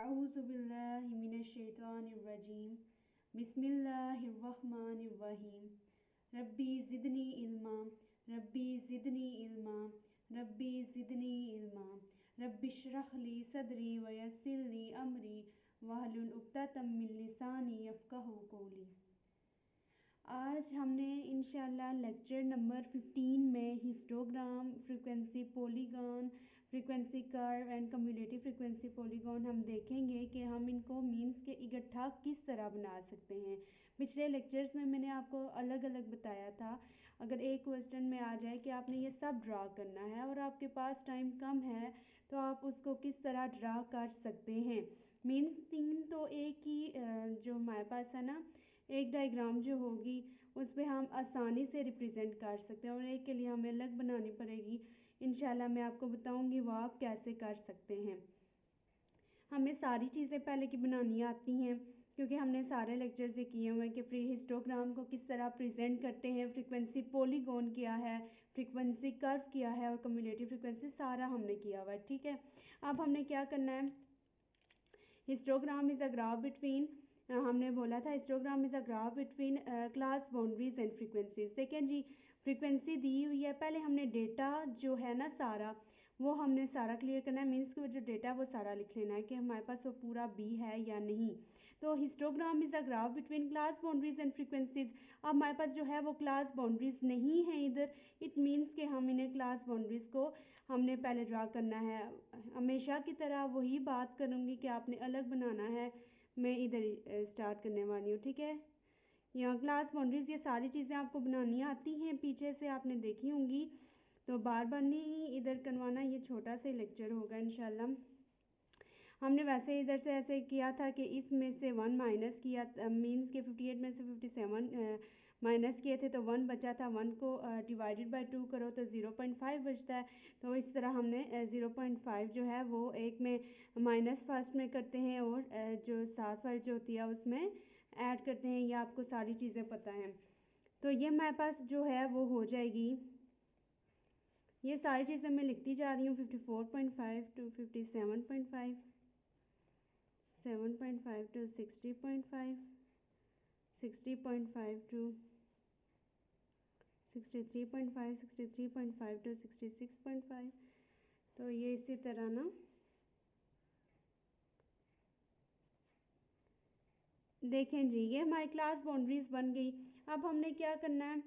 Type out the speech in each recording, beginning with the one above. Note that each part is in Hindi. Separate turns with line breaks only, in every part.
अऊज़ुबिल्लाहि मिनश्शैतानिर्रजीम बिस्मिल्लाहिर्रहमानिर्रहीम रब्बी ज़िदनी इल्मा रब्बी ज़िदनी इल्मा रब्बी ज़िदनी इल्मा रब्बिश्रह ली सदरी वयस्सिर ली अमरी वहलुल उक़्दतम मिन लिसानी यफ़क़हू क़ौली। आज हमने इंशाल्लाह लेक्चर नंबर 15 में histogram, frequency polygon, frequency curve and cumulative frequency polygon हम देखेंगे कि हम इनको मीन्स के इकट्ठा किस तरह बना सकते हैं। पिछले लेक्चर्स में मैंने आपको अलग अलग बताया था। अगर एक क्वेश्चन में आ जाए कि आपने ये सब ड्रा करना है और आपके पास टाइम कम है तो आप उसको किस तरह ड्रा कर सकते हैं। मीन्स तीन तो एक ही जो हमारे पास है ना, एक डायग्राम जो होगी उस पर हम आसानी से रिप्रेजेंट कर सकते हैं और एक के लिए हमें अलग बनानी पड़ेगी। इंशाल्लाह मैं आपको बताऊंगी वो आप कैसे कर सकते हैं। हमें सारी चीज़ें पहले की बनानी आती हैं क्योंकि हमने सारे लेक्चर्स ये किए हुए हैं कि फ्री हिस्टोग्राम को किस तरह प्रेजेंट करते हैं, फ्रीक्वेंसी पॉलीगॉन क्या है, फ्रीक्वेंसी कर्व क्या है और कम्युलेटिव फ्रीक्वेंसी सारा हमने किया हुआ है। ठीक है, अब हमने क्या करना है, histogram is a graph between, हमने बोला था histogram is a graph between class boundaries and frequencies. देखें जी, फ्रीक्वेंसी दी हुई है, पहले हमने डेटा जो है ना सारा वो हमने सारा क्लियर करना है। मीन्स कि जो डेटा वो सारा लिख लेना है कि हमारे पास वो पूरा बी है या नहीं। तो histogram is a graph between class boundaries and frequencies. अब हमारे पास जो है वो क्लास बाउंड्रीज नहीं है इधर। इट मीन्स कि हम इन्हें क्लास बाउंड्रीज को हमने पहले ड्रा करना है। हमेशा की तरह वही बात करूँगी कि आपने अलग बनाना है। मैं इधर स्टार्ट करने वाली हूँ। ठीक है, यहाँ क्लास बाउंड्रीज ये सारी चीज़ें आपको बनानी आती हैं, पीछे से आपने देखी होंगी, तो बार बार नहीं इधर करवाना। ये छोटा सा लेक्चर होगा इंशाल्लाह। हमने वैसे इधर से ऐसे किया था कि इसमें से 1 माइनस किया, मीन्स के 58 में से 57 माइनस किए थे तो 1 बचा था। 1 को डिवाइडेड बाय 2 करो तो 0.5 बचता है। तो इस तरह हमने 0.5 जो है वो एक में माइनस फर्स्ट में करते हैं और जो साथ वाली जो होती है उसमें ऐड करते हैं। ये आपको सारी चीज़ें पता हैं। तो ये हमारे पास जो है वो हो जाएगी। ये सारी चीज़ें मैं लिखती जा रही हूँ, 54.5 टू 57.5, 7.5 टू 60.5, 60.5 टू 63.5, 63.5 टू 66.5। तो ये इसी तरह ना देखें जी, ये हमारी क्लास बाउंड्रीज बन गई। अब हमने क्या करना है,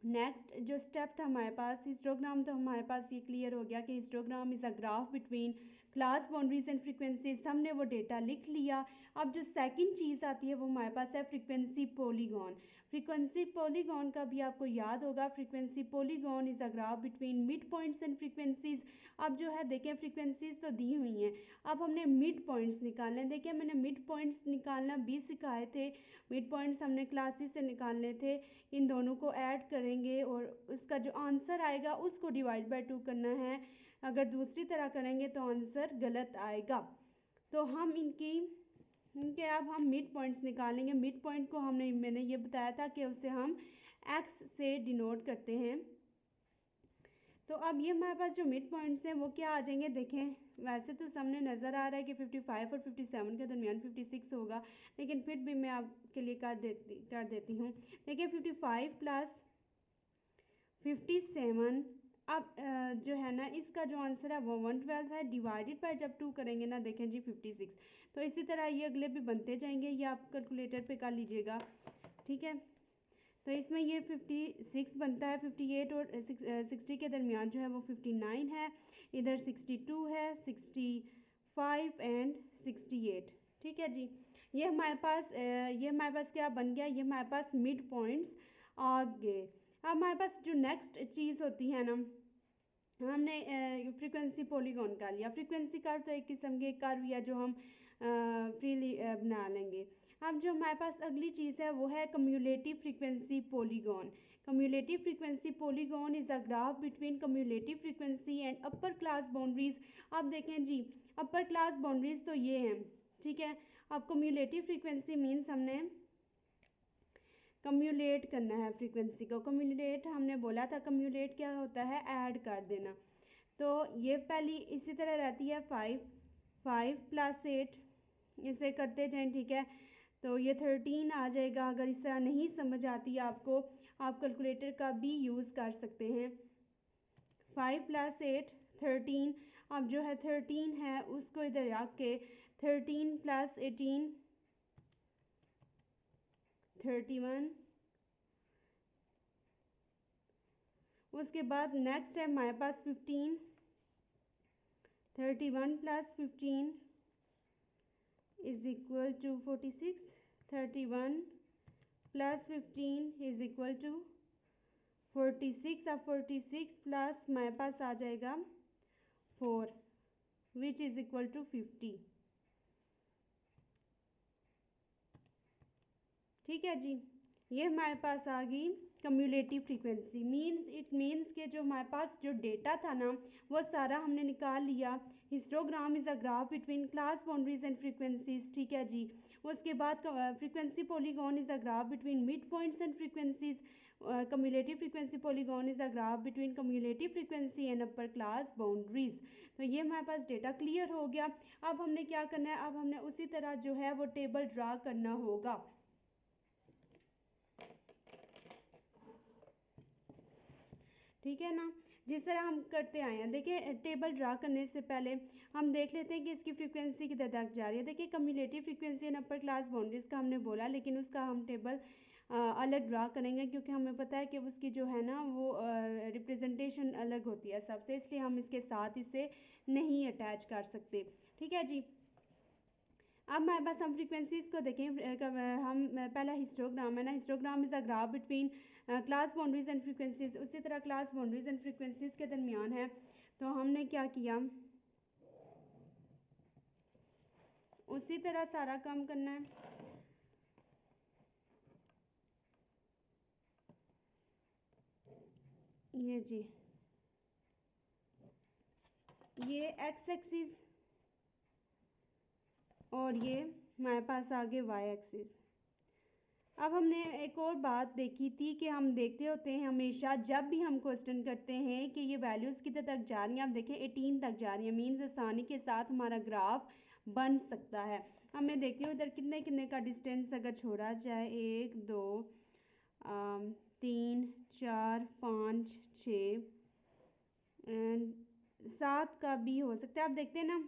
नेक्स्ट जो स्टेप था हमारे पास, हिस्टोग्राम तो हमारे पास ये क्लियर हो गया कि histogram is a graph between class boundaries and frequencies. हमने वो डेटा लिख लिया। अब जो सेकंड चीज़ आती है वो हमारे पास है फ्रीक्वेंसी पॉलीगॉन। फ्रीक्वेंसी पॉलीगॉन का भी आपको याद होगा, frequency polygon is a graph between mid points and frequencies. अब जो है देखें, फ्रीक्वेंसीज तो दी हुई हैं, अब हमने मिड पॉइंट्स निकालने हैं। देखिए मैंने मिड पॉइंट्स निकालना भी सिखाए थे। मिड पॉइंट्स हमने क्लासेस से निकालने थे। इन दोनों को ऐड करेंगे और उसका जो आंसर आएगा उसको डिवाइड बाय 2 करना है। अगर दूसरी तरह करेंगे तो आंसर गलत आएगा। तो हम इनके अब हम मिड पॉइंट्स निकालेंगे। मिड पॉइंट को मैंने ये बताया था कि उसे हम एक्स से डिनोट करते हैं। तो अब ये हमारे पास जो मिड पॉइंट्स हैं वो क्या आ जाएंगे, देखें वैसे तो सामने नज़र आ रहा है कि 55 और 57 के दरमियान 56 होगा, लेकिन फिर भी मैं आपके लिए कर देती हूँ। देखिए 55 प्लस 57, अब जो है ना इसका जो आंसर है वो 112 है। डिवाइडेड बाय जब 2 करेंगे ना, देखें जी 56। तो इसी तरह ये अगले भी बनते जाएंगे, ये आप कैलकुलेटर पे कर लीजिएगा। ठीक है, तो इसमें ये 56 बनता है। 58 और 60 के दरमियान जो है वो 59 है। इधर 62 है, 65 एंड 68। ठीक है जी, ये हमारे पास क्या बन गया, ये हमारे पास मिड पॉइंट्स आ गए। अब हमारे पास जो नेक्स्ट चीज़ होती है ना, हमने फ्रीक्वेंसी पॉलीगॉन का लिया। फ्रीक्वेंसी कर्व तो एक किस्म के कर्व या जो हम फ्रीली बना लेंगे। अब जो हमारे पास अगली चीज़ है वो है cumulative frequency polygon. Cumulative frequency polygon is a graph between cumulative frequency and upper class boundaries. अब देखें जी, अपर क्लास बाउंड्रीज तो ये हैं। ठीक है, अब कम्युलेटिव फ्रीक्वेंसी मीन्स हमने कम्युलेट करना है फ्रीक्वेंसी को। कम्युलेट हमने बोला था, कम्युलेट क्या होता है, ऐड कर देना। तो ये पहली इसी तरह रहती है 5, 5 + 8, इसे करते जाएं, ठीक है। तो ये 13 आ जाएगा। अगर इस तरह नहीं समझ आती आपको, आप कैलकुलेटर का भी यूज़ कर सकते हैं। 5 + 8 13। अब जो है 13 है उसको इधर रख के 13 + 18 31। उसके बाद नेक्स्ट है हमारे पास 15। 31 + 15 = 46। 31 + 15 = 46। अब 46 प्लस हमारे पास आ जाएगा 4 विच इज़ इक्वल टू 50। ठीक है जी। ये हमारे पास आ गई कम्युलेटिव फ्रीक्वेंसी। इट मीन्स के जो हमारे पास जो डेटा था ना वो सारा हमने निकाल लिया। Histogram is a graph between class boundaries and frequencies. ठीक है जी। उसके बाद frequency polygon is a graph between mid points and frequencies. Cumulative frequency polygon is a graph between cumulative frequency and upper class boundaries. तो ये हमारे पास डेटा क्लियर हो गया। अब हमने क्या करना है, अब हमने उसी तरह जो है वो टेबल ड्रा करना होगा। ठीक है ना, जिस तरह हम करते आए हैं। देखिए टेबल ड्रा करने से पहले हम देख लेते हैं कि इसकी फ्रीक्वेंसी किधर तक जा रही है। देखिए cumulative frequency and upper class boundaries का हमने बोला, लेकिन उसका हम टेबल अलग ड्रा करेंगे क्योंकि हमें पता है कि उसकी जो है ना वो रिप्रेजेंटेशन अलग होती है सबसे, इसलिए हम इसके साथ इसे नहीं अटैच कर सकते। ठीक है जी। अब हमारे पास हम फ्रीक्वेंसीज को देखें। हम पहला हिस्टोग्राम है ना, histogram is a graph between class boundaries and frequencies. उसी तरह क्लास बाउंड्रीज एंड फ्रीक्वेंसीज के दरमियान है। तो हमने क्या किया, उसी तरह सारा काम करना है। ये जी, ये एक्स एक्सिस और ये हमारे पास आगे वाई एक्सिस। अब हमने एक और बात देखी थी कि हम देखते होते हैं हमेशा जब भी हम क्वेश्चन करते हैं कि ये वैल्यूज़ किधर तक जा रही हैं। आप देखें 18 तक जा रही है, मीन्स आसानी के साथ हमारा ग्राफ बन सकता है। अब मैं देखती हूँ इधर कितने कितने का डिस्टेंस अगर छोड़ा जाए, 1 2 3 4 5 6 एंड 7 का भी हो सकता है। आप देखते हैं ना,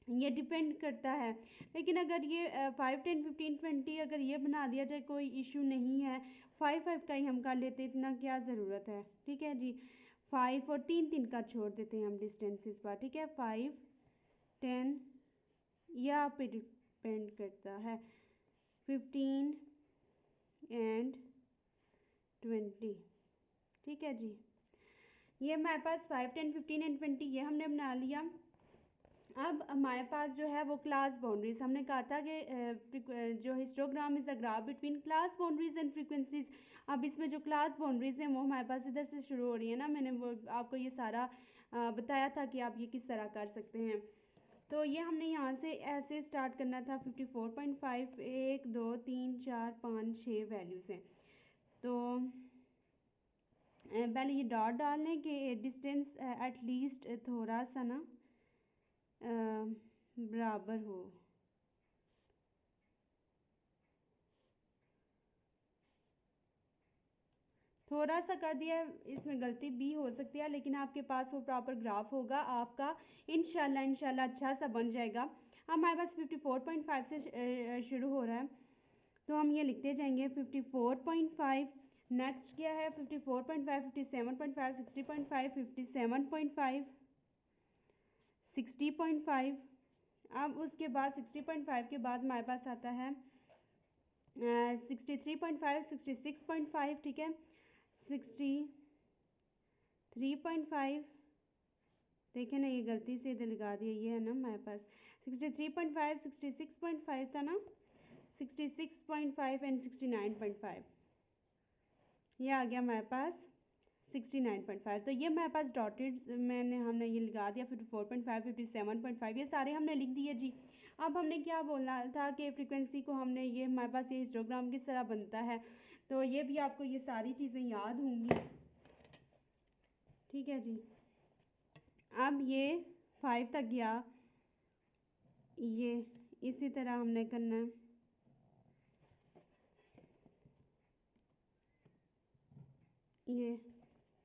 ये डिपेंड करता है। लेकिन अगर ये 5 10 15 20 अगर ये बना दिया जाए कोई इशू नहीं है। 5 5 का ही हम कर लेते, इतना क्या ज़रूरत है। ठीक है जी। 5 और 3 3 का छोड़ देते हैं हम डिस्टेंसेस पर। ठीक है, 5 10 यहाँ पे डिपेंड करता है, 15 एंड 20। ठीक है जी। ये हमारे पास 5 10 15 एंड 20 ये हमने बना लिया। अब हमारे पास जो है वो क्लास बाउंड्रीज, हमने कहा था कि जो histogram is a graph between class boundaries and frequencies. अब इसमें जो क्लास बाउंड्रीज हैं वो हमारे पास इधर से शुरू हो रही है ना, मैंने वो आपको ये सारा बताया था कि आप ये किस तरह कर सकते हैं। तो ये हमने यहाँ से ऐसे स्टार्ट करना था। 54.5 1 2 3 4 5 6 वैल्यूज़ हैं। तो पहले ये डॉट डाल लें कि डिस्टेंस एटलीस्ट थोड़ा सा ना बराबर हो। थोड़ा सा कर दिया, इसमें गलती भी हो सकती है, लेकिन आपके पास वो प्रॉपर ग्राफ होगा आपका, इंशाल्लाह अच्छा सा बन जाएगा। हमारे पास 54.5 से शुरू हो रहा है, तो हम ये लिखते जाएंगे 54.5। नेक्स्ट क्या है, 54.5 57.5 60.5 57.5 60.5। अब उसके बाद 60.5 के बाद हमारे पास आता है 63.5 66.5। ठीक है, 63.5। देखे ना, ये गलती से इधर लगा दिया, ये है ना हमारे पास 63.5 66.5 था ना, 66.5 एंड 69.5 ये आ गया हमारे पास 69.5। तो ये हमारे पास डॉटेड हमने ये लगा दिया। 54.5 57.5 ये सारे हमने लिख दिए जी। अब हमने क्या बोलना था कि फ्रीक्वेंसी को हमने, ये हमारे पास ये हिस्टोग्राम किस तरह बनता है, तो ये भी आपको ये सारी चीज़ें याद होंगी। ठीक है जी। अब ये 5 तक गया, ये इसी तरह हमने करना है। ये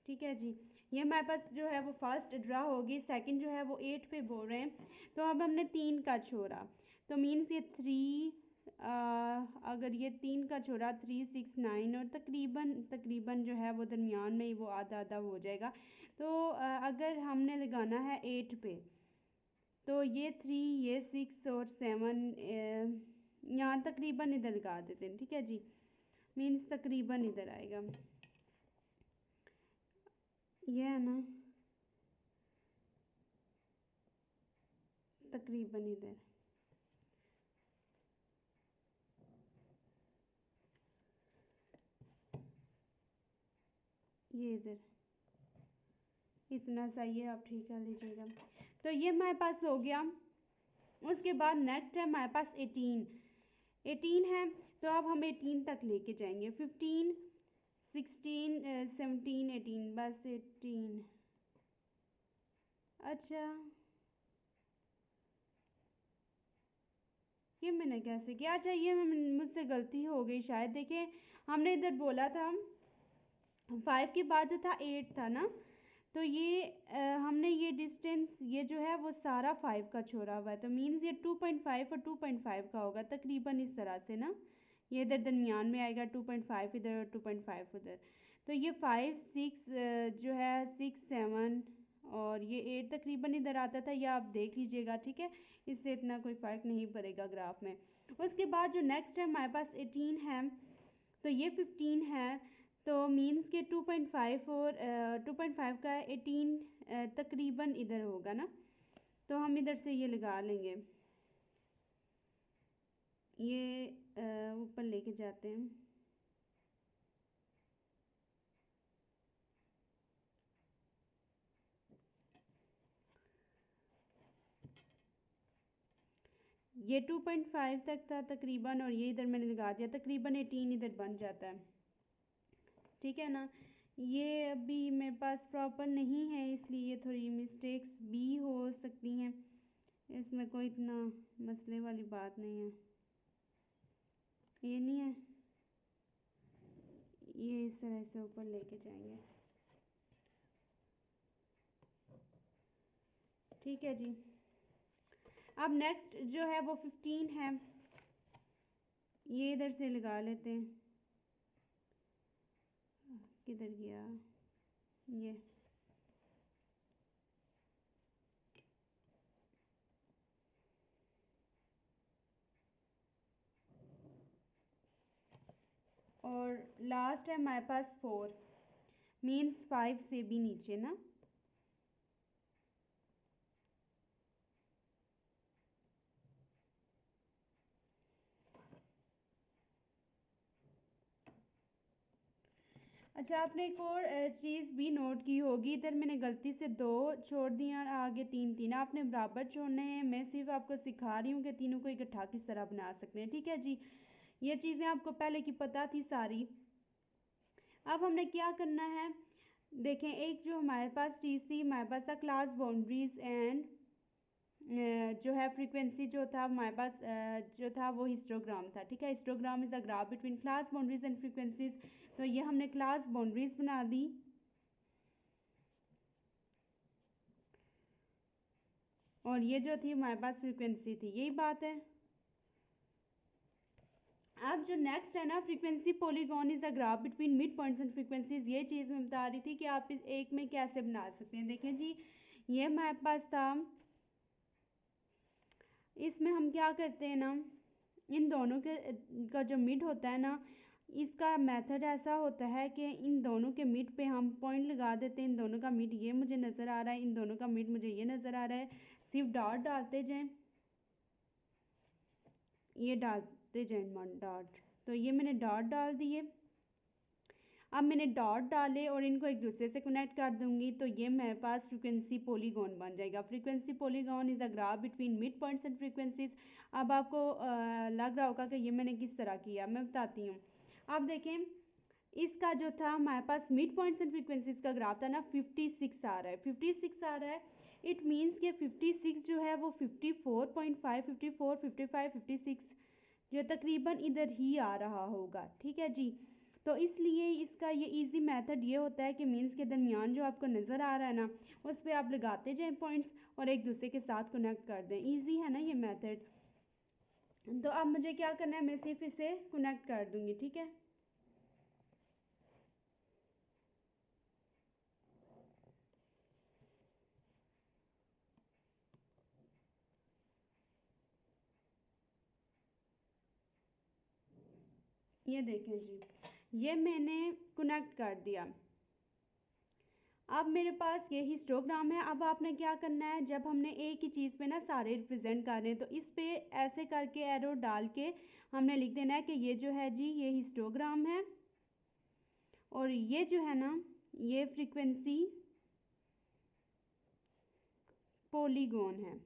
ठीक है जी, ये हमारे पास जो है वो फर्स्ट ड्रा होगी, सेकंड जो है वो 8 पे बोल रहे हैं। तो अब हमने 3 का छोड़ा, तो मीन्स ये 3, अगर ये 3 का छोड़ा 3 6 9 और तकरीबन तकरीबन जो है वो दरमियान में ही वो आधा आधा हो जाएगा। तो अगर हमने लगाना है 8 पे, तो ये 3 ये 6 और 7 यहाँ तकरीबन इधर लगा देते हैं, ठीक है जी। मीन्स तकरीबन इधर आएगा, ये है ना, तकरीबन इधर। ये इधर इतना सही है, आप ठीक कर लीजिएगा। तो ये हमारे पास हो गया। उसके बाद नेक्स्ट है हमारे पास 18। 18 है, तो अब हम 18 तक लेके जाएंगे। 15 16 17 18, बस 18। अच्छा, ये मैंने कैसे किया? अच्छा, ये मुझसे गलती हो गई शायद। देखें, हमने इधर बोला था 5 के बाद जो था 8 था ना, तो ये हमने ये डिस्टेंस ये जो है वो सारा 5 का छोड़ा हुआ है, तो मीन्स ये 2.5 और 2.5 का होगा तकरीबन इस तरह से ना। ये इधर दरमियान में आएगा, 2.5 इधर और 2.5 उधर। तो ये 5 6 जो है 6 7 और ये 8 तकरीबन इधर आता था, या आप देख लीजिएगा, ठीक है। इससे इतना कोई फ़र्क नहीं पड़ेगा ग्राफ में। उसके बाद जो नेक्स्ट है हमारे पास 18 है, तो ये 15 है, तो मीन्स के 2.5 और 2.5 का 18 तकरीबन इधर होगा ना। तो हम इधर से ये लगा लेंगे, ये ऊपर लेके जाते हैं। ये 2.5 तक था तकरीबन, और ये इधर मैंने लगा दिया, तकरीबन 18 इधर बन जाता है, ठीक है ना। ये अभी मेरे पास प्रॉपर नहीं है, इसलिए थोड़ी मिस्टेक्स भी हो सकती हैं, इसमें कोई इतना मसले वाली बात नहीं है। ये नहीं है, ये इस तरह से ऊपर लेके जाएंगे, ठीक है जी। अब नेक्स्ट जो है वो 15 है, ये इधर से लगा लेते हैं। किधर गया ये? और लास्ट है हमारे पास 4, मीन्स 5 से भी नीचे ना। अच्छा, आपने एक और चीज़ भी नोट की होगी, इधर मैंने गलती से 2 छोड़ दिया, आगे 3 3। आपने बराबर छोड़ने हैं, मैं सिर्फ आपको सिखा रही हूँ कि तीनों को इकट्ठा किस तरह बना सकते हैं, ठीक है जी। ये चीज़ें आपको पहले की पता थी सारी। अब हमने क्या करना है, देखें, एक जो हमारे पास चीज़ थी, हमारे पास था क्लास बाउंड्रीज एंड जो है फ्रीक्वेंसी जो था हमारे पास जो था वो हिस्टोग्राम था, ठीक है। Histogram is a graph between class boundaries and frequencies. तो ये हमने क्लास बाउंड्रीज बना दी, और ये जो थी हमारे पास फ्रीक्वेंसी थी, यही बात है। अब जो नेक्स्ट है ना, frequency polygon is a graph between mid points and frequencies. ये चीज़ मैं बता रही थी कि आप इस एक में कैसे बना सकते हैं। देखें जी, ये हमारे पास था, इसमें हम क्या करते हैं ना, इन दोनों के का जो मिड होता है ना, इसका मेथड ऐसा होता है कि इन दोनों के मिड पे हम पॉइंट लगा देते हैं। इन दोनों का मिड ये मुझे नज़र आ रहा है, इन दोनों का मिड मुझे ये नज़र आ रहा है, सिर्फ डॉट डालते जाएं, ये डालते जाएं डॉट। तो ये मैंने डॉट डाल दिए। अब मैंने डॉट डाले और इनको एक दूसरे से कनेक्ट कर दूंगी, तो ये मेरे पास फ्रीक्वेंसी पॉलीगॉन बन जाएगा। Frequency polygon is a graph between mid points and frequencies. अब आपको लग रहा होगा कि ये मैंने किस तरह किया, मैं बताती हूँ। अब देखें, इसका जो था हमारे पास मिड पॉइंट्स एंड फ्रीक्वेंसीज का ग्राफ था ना, 56 आ रहा है, 56 आ रहा है। इट मीन्स कि 56 जो है वो 54.5, 54, 55, 56 जो तकरीबन इधर ही आ रहा होगा। ठीक है जी। तो इसलिए इसका ये इजी मेथड ये होता है कि मीन्स के दरमियान जो आपको नज़र आ रहा है ना, उस पर आप लगाते जाएं पॉइंट्स और एक दूसरे के साथ कनेक्ट कर दें। इजी है ना ये मेथड। तो अब मुझे क्या करना है, मैं सिर्फ इसे कनेक्ट कर दूंगी। ठीक है। ये देखें जी, ये मैंने कनेक्ट कर दिया। अब मेरे पास ये हिस्टोग्राम है। अब आपने क्या करना है, जब हमने एक ही चीज़ पे ना सारे रिप्रेजेंट कर रहे हैं तो इस पे ऐसे करके एरो डाल के हमने लिख देना है कि ये जो है जी ये हिस्टोग्राम है और ये जो है ना ये फ्रीक्वेंसी पॉलीगॉन है।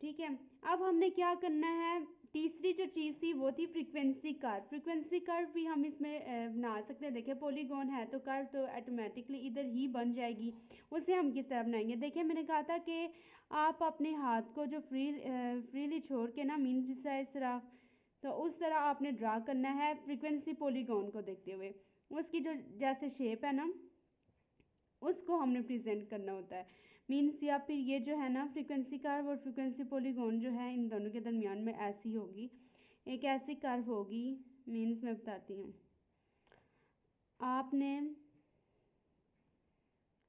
ठीक है। अब हमने क्या करना है, तीसरी जो चीज़ थी वो थी फ्रीक्वेंसी कर्व। फ्रीक्वेंसी कर्व भी हम इसमें बना सकते हैं। देखिए पॉलीगॉन है तो कर्व तो ऑटोमेटिकली इधर ही बन जाएगी। उसे हम किस तरह बनाएंगे, देखिए मैंने कहा था कि आप अपने हाथ को जो फ्रीली छोड़ के ना मीन जैसा इस तरह, तो उस तरह आपने ड्रा करना है फ्रीक्वेंसी पॉलीगॉन को देखते हुए। उसकी जो जैसे शेप है ना उसको हमने प्रेजेंट करना होता है मीन्स, या फिर ये जो है ना फ्रीक्वेंसी कर्व और फ्रीक्वेंसी पॉलीगॉन जो है इन दोनों के दरमियान में ऐसी होगी, एक ऐसी कर्व होगी। मीन्स मैं बताती हूँ, आपने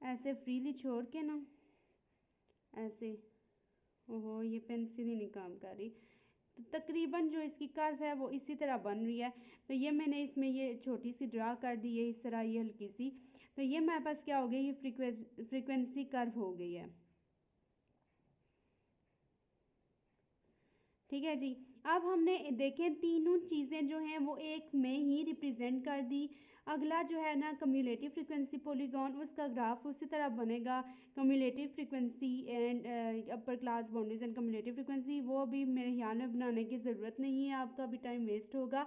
ऐसे फ्रीली छोड़ के ना ऐसे, ओहो ये पेंसिल ही नहीं काम कर रही, तो तकरीबन जो इसकी कर्व है वो इसी तरह बन रही है। तो ये मैंने इसमें ये छोटी सी ड्रा कर दी है इस तरह, ये हल्की सी, तो ये मेरे पास क्या हो गई, ये फ्रीक्वेंसी कर्व हो गई है। ठीक है जी। अब हमने देखें तीनों चीज़ें जो हैं वो एक में ही रिप्रेजेंट कर दी। अगला जो है ना कम्युलेटिव फ्रीक्वेंसी पॉलीगॉन, उसका ग्राफ उसी तरह बनेगा। Cumulative frequency and upper class boundaries and cumulative frequency, वो अभी मेरे ख्याल में बनाने की ज़रूरत नहीं है, आपका भी टाइम वेस्ट होगा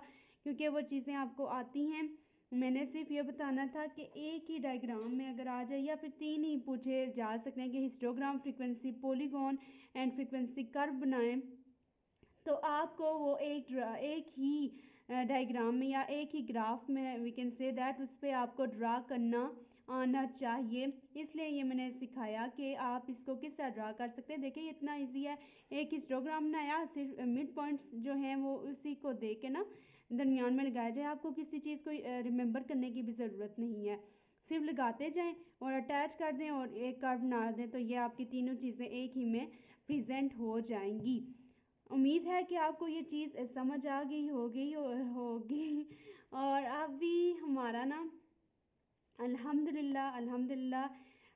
क्योंकि वो चीज़ें आपको आती हैं। मैंने सिर्फ ये बताना था कि एक ही डायग्राम में अगर आ जाए या फिर तीन ही पूछे जा सकते हैं कि histogram, frequency polygon and frequency curve बनाएं, तो आपको वो एक ही डायग्राम में या एक ही ग्राफ में वी कैन से दैट उस पर आपको ड्रा करना आना चाहिए। इसलिए ये मैंने सिखाया कि आप इसको किस तरह ड्रा कर सकते हैं। देखिए इतना इजी है, एक हिस्टोग्राम बनाया, सिर्फ मिड पॉइंट्स जो हैं वो उसी को दे के ना दरमियान में लगाया जाए। आपको किसी चीज़ को रिमेंबर करने की भी ज़रूरत नहीं है, सिर्फ लगाते जाएं और अटैच कर दें और एक कर्व बना दें, तो ये आपकी तीनों चीज़ें एक ही में प्रेजेंट हो जाएंगी। उम्मीद है कि आपको ये चीज़ समझ आ गई होगी। और अभी हमारा ना अल्हम्दुलिल्लाह अल्हम्दुलिल्लाह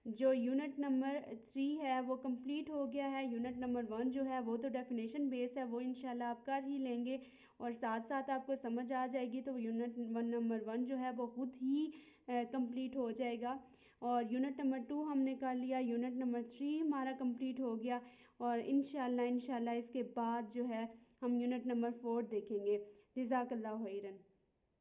जो यूनिट नंबर 3 है वो कंप्लीट हो गया है। यूनिट नंबर 1 जो है वो तो डेफिनेशन बेस है, वो इंशाल्लाह आप कर ही लेंगे और साथ साथ आपको समझ आ जाएगी, तो यूनिट नंबर 1 जो है वो खुद ही कंप्लीट हो जाएगा। और यूनिट नंबर 2 हमने कर लिया, यूनिट नंबर 3 हमारा कंप्लीट हो गया और इंशाल्लाह इंशाल्लाह इसके बाद जो है हम यूनिट नंबर 4 देखेंगे। जज़ाकल्लाह खैरन।